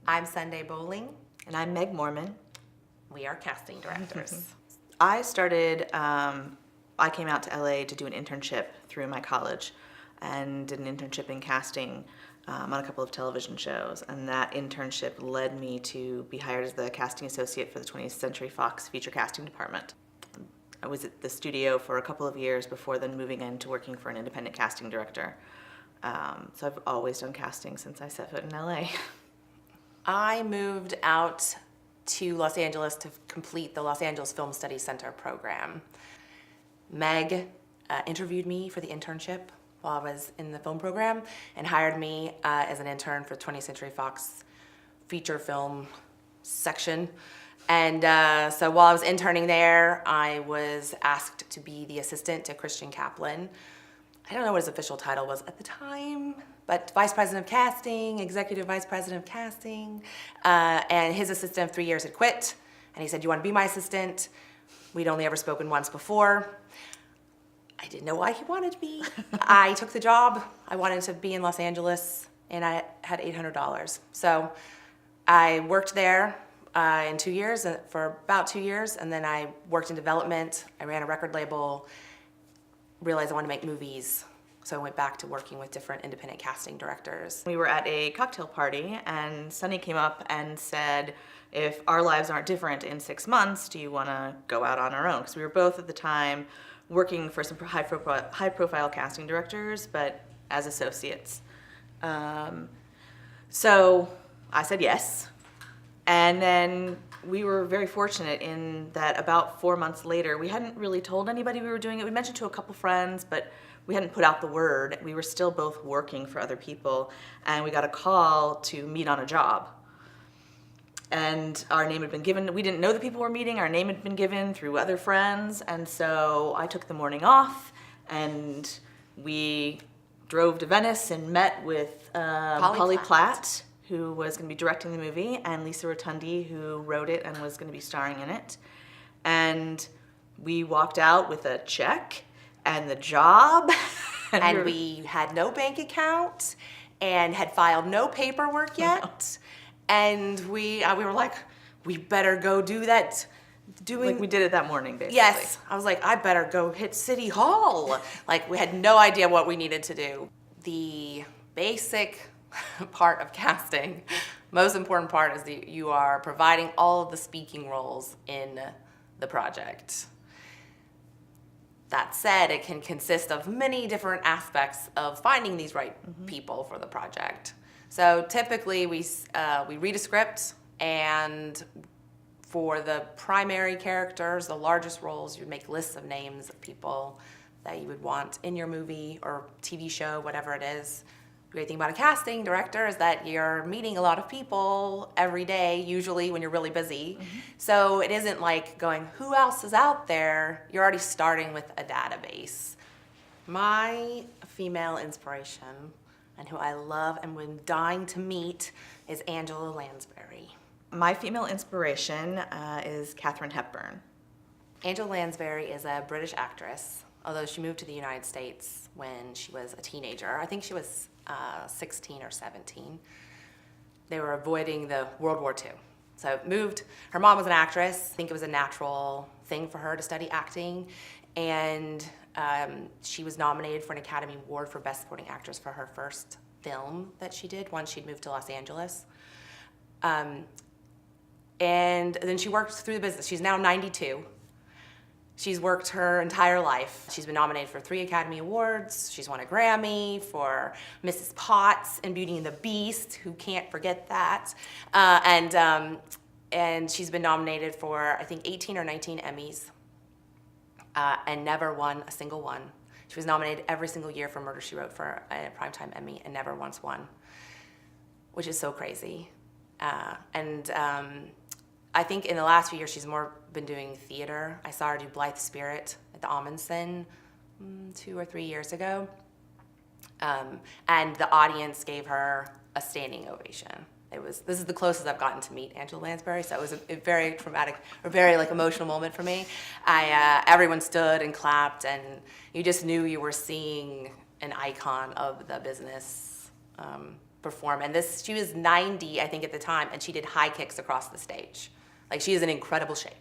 I'm Sunday Bowling. And I'm Meg Morman. We are casting directors. I came out to LA to do an internship through my college and did an internship in casting on a couple of television shows. And that internship led me to be hired as the casting associate for the 20th Century Fox feature casting department. I was at the studio for a couple of years before then moving into working for an independent casting director. So I've always done casting since I set foot in LA. I moved out to Los Angeles to complete the Los Angeles Film Studies Center program. Meg interviewed me for the internship while I was in the film program and hired me as an intern for 20th Century Fox feature film section. And so while I was interning there, I was asked to be the assistant to Christian Kaplan. I don't know what his official title was at the time, but Vice President of Casting, Executive Vice President of Casting, and his assistant of 3 years had quit, and he said, "You want to be my assistant?" We'd only ever spoken once before. I didn't know why he wanted me. I took the job. I wanted to be in Los Angeles, and I had $800. So I worked there in 2 years, for about 2 years, and then I worked in development. I ran a record label, realized I wanted to make movies. So I went back to working with different independent casting directors. We were at a cocktail party and Sunny came up and said, if our lives aren't different in 6 months, do you want to go out on our own? Because we were both at the time working for some high-profile casting directors, but as associates. So I said yes. And then we were very fortunate in that about 4 months later, we hadn't really told anybody we were doing it. We mentioned to a couple friends, but we hadn't put out the word. We were still both working for other people, and we got a call to meet on a job. And our name had been given. We didn't know the people were meeting. Our name had been given through other friends, and so I took the morning off, and we drove to Venice and met with Polly Platt, who was going to be directing the movie, and Lisa Rotundi, who wrote it and was going to be starring in it. And we walked out with a check and the job. And we had no bank account and had filed no paperwork yet. No. And we were like, we better go do that. Like we did it that morning, basically. Yes. I was like, I better go hit City Hall. Like, we had no idea what we needed to do. The basic part of casting, most important part, is that you are providing all of the speaking roles in the project. That said, it can consist of many different aspects of finding these right people for the project. So typically we read a script, and for the primary characters, the largest roles, you make lists of names of people that you would want in your movie or TV show, whatever it is. The great thing about a casting director is that you're meeting a lot of people every day, usually when you're really busy. So it isn't like going, who else is out there? You're already starting with a database. My female inspiration, and who I love and am dying to meet, is Angela Lansbury. My female inspiration is Katharine Hepburn. Angela Lansbury is a British actress, although she moved to the United States when she was a teenager. I think she was 16 or 17. They were avoiding the World War II. So moved, her mom was an actress. I think it was a natural thing for her to study acting. And she was nominated for an Academy Award for Best Supporting Actress for her first film that she did once she'd moved to Los Angeles. And then she worked through the business. She's now 92. She's worked her entire life. She's been nominated for 3 Academy Awards. She's won a Grammy for Mrs. Potts and Beauty and the Beast. Who can't forget that? And she's been nominated for, I think, 18 or 19 Emmys and never won a single one. She was nominated every single year for Murder, She Wrote for a Primetime Emmy and never once won, which is so crazy. I think in the last few years, she's more been doing theater. I saw her do Blithe Spirit at the Amundsen 2 or 3 years ago. And the audience gave her a standing ovation. This is the closest I've gotten to meet Angela Lansbury, so it was a very traumatic, or very emotional moment for me. Everyone stood and clapped, and you just knew you were seeing an icon of the business. perform. And she was 90, I think, at the time, and she did high kicks across the stage. Like, she is in incredible shape.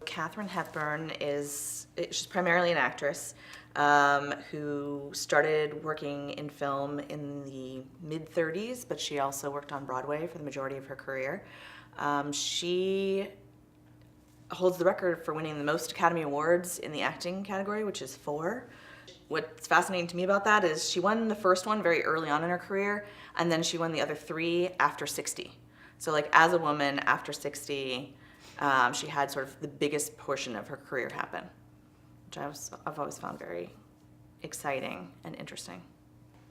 Katharine Hepburn she's primarily an actress who started working in film in the mid-30s, but she also worked on Broadway for the majority of her career. She holds the record for winning the most Academy Awards in the acting category, which is 4. What's fascinating to me about that is she won the first one very early on in her career, and then she won the other 3 after 60. So like as a woman after 60, she had sort of the biggest portion of her career happen, which I've always found very exciting and interesting.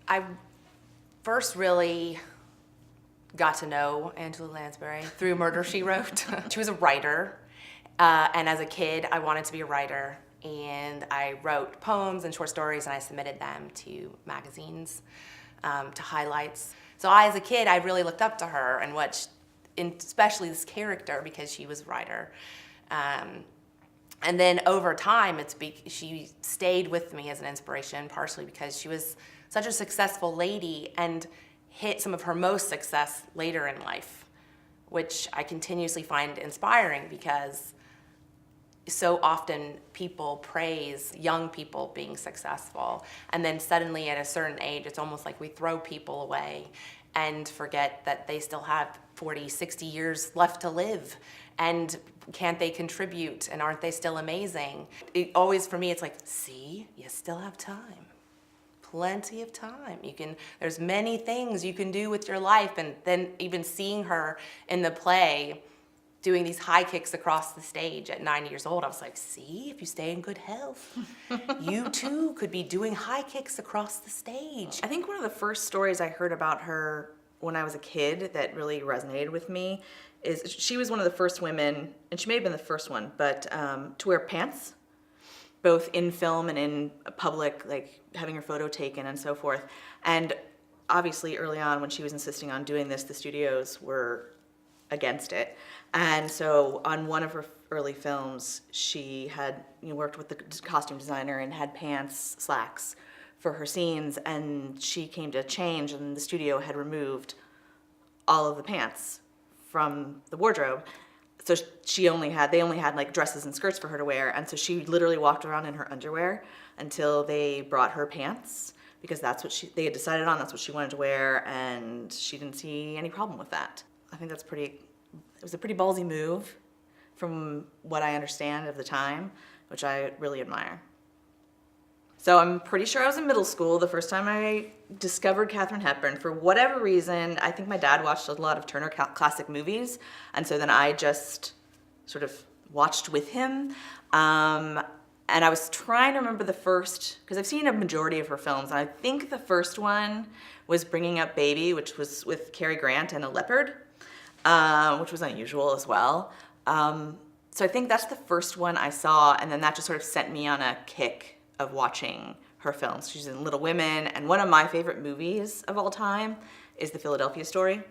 I first really got to know Angela Lansbury through Murder, She Wrote. She was a writer, and as a kid, I wanted to be a writer, and I wrote poems and short stories, and I submitted them to magazines, to highlights. So as a kid, I really looked up to her and especially this character, because she was a writer. And then over time, she stayed with me as an inspiration, partially because she was such a successful lady and hit some of her most success later in life, which I continuously find inspiring, because so often people praise young people being successful, and then suddenly at a certain age, it's almost like we throw people away and forget that they still have 40, 60 years left to live. And can't they contribute? And aren't they still amazing? For me, it's like, see, you still have time. Plenty of time. There's many things you can do with your life. And then even seeing her in the play doing these high kicks across the stage at 9 years old, I was like, see, if you stay in good health, you too could be doing high kicks across the stage. I think one of the first stories I heard about her when I was a kid that really resonated with me is she was one of the first women, and she may have been the first one, but to wear pants, both in film and in public, like having her photo taken and so forth. And obviously early on when she was insisting on doing this, the studios were against it. And so on one of her early films, she had worked with the costume designer and had pants, slacks for her scenes, and she came to change, and the studio had removed all of the pants from the wardrobe. So they only had like dresses and skirts for her to wear, and so she literally walked around in her underwear until they brought her pants, because they had decided on, that's what she wanted to wear, and she didn't see any problem with that. I think it was a pretty ballsy move from what I understand of the time, which I really admire. So I'm pretty sure I was in middle school the first time I discovered Katharine Hepburn. For whatever reason, I think my dad watched a lot of Turner Classic Movies, and so then I just sort of watched with him. And I was trying to remember the first, because I've seen a majority of her films, and I think the first one was Bringing Up Baby, which was with Cary Grant and a leopard, which was unusual as well. So I think that's the first one I saw, and then that just sort of sent me on a kick of watching her films. She's in Little Women, and one of my favorite movies of all time is The Philadelphia Story,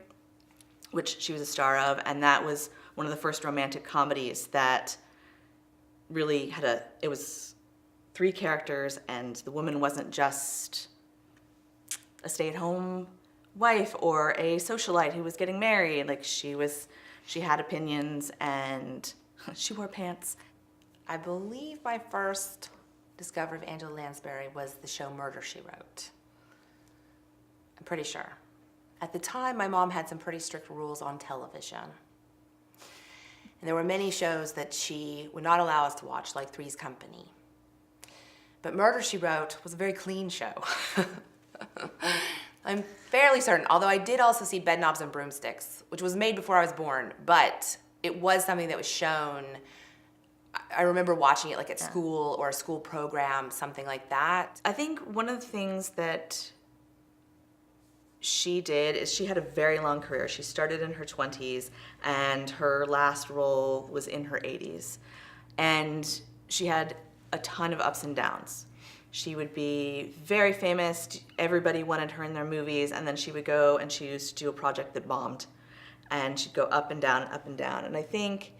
which she was a star of, and that was one of the first romantic comedies that really it was 3 characters, and the woman wasn't just a stay-at-home wife or a socialite who was getting married. Like she had opinions, and she wore pants. I believe my first discovery of Angela Lansbury was the show Murder, She Wrote. I'm pretty sure. At the time, my mom had some pretty strict rules on television. And there were many shows that she would not allow us to watch, like Three's Company. But Murder, She Wrote was a very clean show. I'm fairly certain, although I did also see Bedknobs and Broomsticks, which was made before I was born, but it was something that was shown. I remember watching it like at school or a school program, something like that. I think one of the things that she did is she had a very long career. She started in her 20s, and her last role was in her 80s. And she had a ton of ups and downs. She would be very famous. Everybody wanted her in their movies, and then she would go and she used to do a project that bombed. And she'd go up and down and up and down. And I think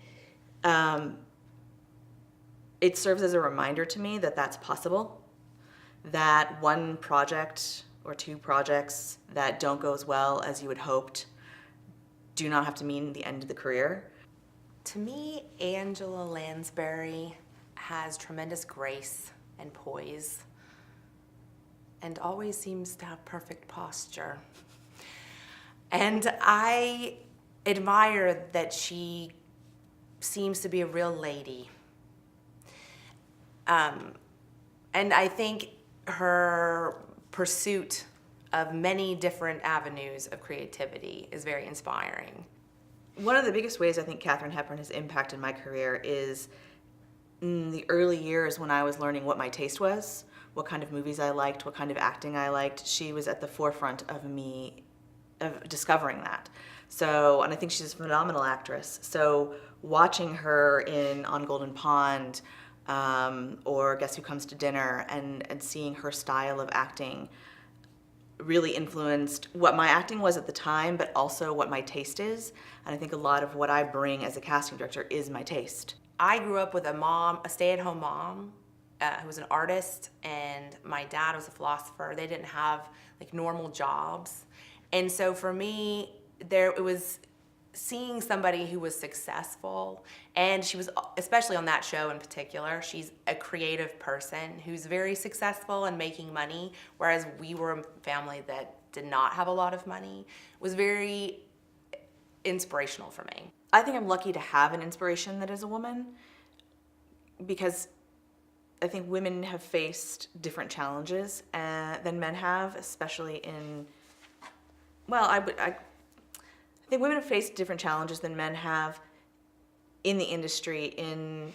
it serves as a reminder to me that that's possible, that one project or two projects that don't go as well as you had hoped do not have to mean the end of the career. To me, Angela Lansbury has tremendous grace and poise and always seems to have perfect posture. And I admire that she seems to be a real lady. And I think her pursuit of many different avenues of creativity is very inspiring. One of the biggest ways I think Katharine Hepburn has impacted my career is in the early years when I was learning what my taste was, what kind of movies I liked, what kind of acting I liked. She was at the forefront of discovering that. So, and I think she's a phenomenal actress. So watching her in On Golden Pond or Guess Who Comes to Dinner and seeing her style of acting really influenced what my acting was at the time, but also what my taste is. And I think a lot of what I bring as a casting director is my taste. I grew up with a stay-at-home mom who was an artist, and my dad was a philosopher. They didn't have like normal jobs. And so for me, it was seeing somebody who was successful, and she was, especially on that show in particular, she's a creative person who's very successful and making money, whereas we were a family that did not have a lot of money. It was very inspirational for me. I think I'm lucky to have an inspiration that is a woman, because I think women have faced different challenges than men have, especially in, I think women have faced different challenges than men have in the industry, in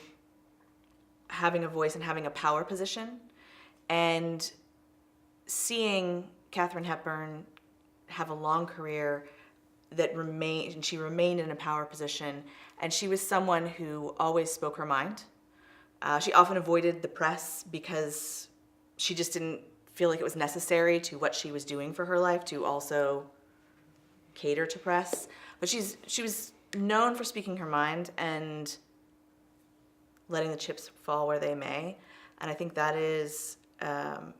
having a voice and having a power position. And seeing Katharine Hepburn have a long career and she remained in a power position, and she was someone who always spoke her mind. She often avoided the press because she just didn't feel like it was necessary to what she was doing for her life to also cater to press. But she was known for speaking her mind and letting the chips fall where they may. And I think that is, I'm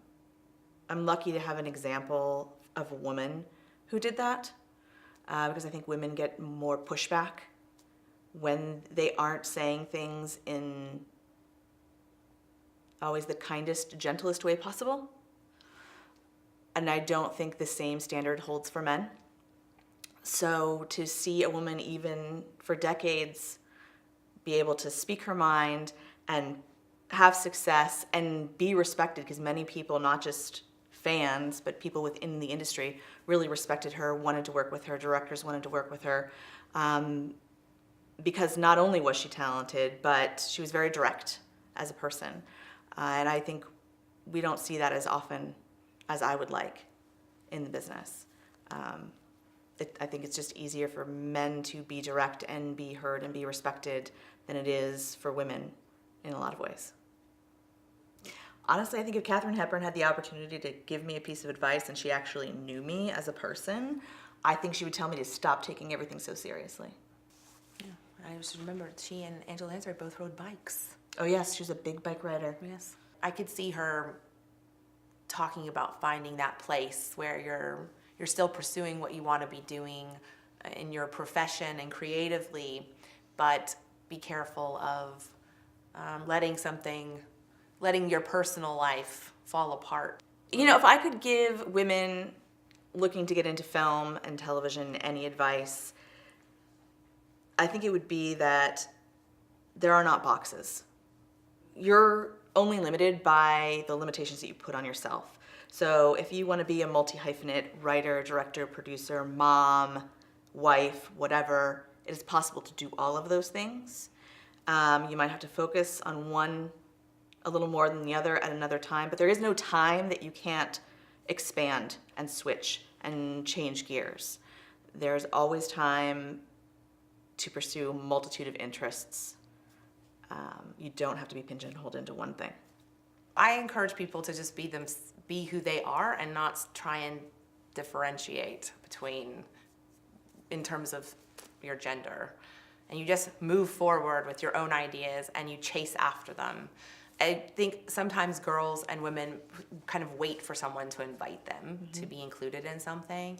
lucky to have an example of a woman who did that, because I think women get more pushback when they aren't saying things in always the kindest, gentlest way possible. And I don't think the same standard holds for men. So to see a woman, even for decades, be able to speak her mind and have success and be respected, because many people, not just fans, but people within the industry, really respected her, wanted to work with her, directors wanted to work with her, because not only was she talented, but she was very direct as a person. And I think we don't see that as often as I would like in the business. I think it's just easier for men to be direct and be heard and be respected than it is for women in a lot of ways. Honestly, I think if Katharine Hepburn had the opportunity to give me a piece of advice and she actually knew me as a person, I think she would tell me to stop taking everything so seriously. Yeah, I just remember she and Angela Lansbury both rode bikes. Oh yes, she was a big bike rider. Yes. I could see her talking about finding that place where you're still pursuing what you want to be doing in your profession and creatively, but be careful of letting your personal life fall apart. You know, if I could give women looking to get into film and television any advice, I think it would be that there are not boxes. You're only limited by the limitations that you put on yourself. So if you want to be a multi-hyphenate writer, director, producer, mom, wife, whatever, it is possible to do all of those things. You might have to focus on one a little more than the other at another time, but there is no time that you can't expand and switch and change gears. There's always time to pursue a multitude of interests. You don't have to be pigeonholed into one thing. I encourage people to just be who they are and not try and differentiate in terms of your gender. And you just move forward with your own ideas and you chase after them. I think sometimes girls and women kind of wait for someone to invite them to be included in something.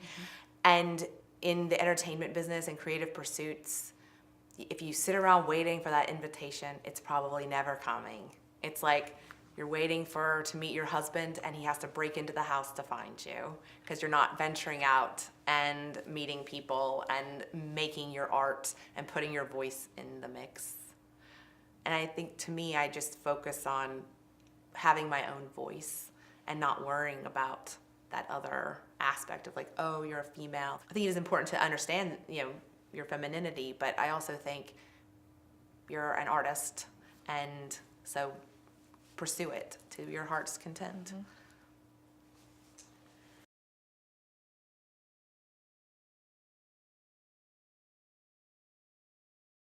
And in the entertainment business and creative pursuits, if you sit around waiting for that invitation, it's probably never coming. It's like you're waiting to meet your husband and he has to break into the house to find you because you're not venturing out and meeting people and making your art and putting your voice in the mix. And I think to me, I just focus on having my own voice and not worrying about that other aspect of like, oh, you're a female. I think it is important to understand, your femininity, but I also think you're an artist, and so pursue it to your heart's content.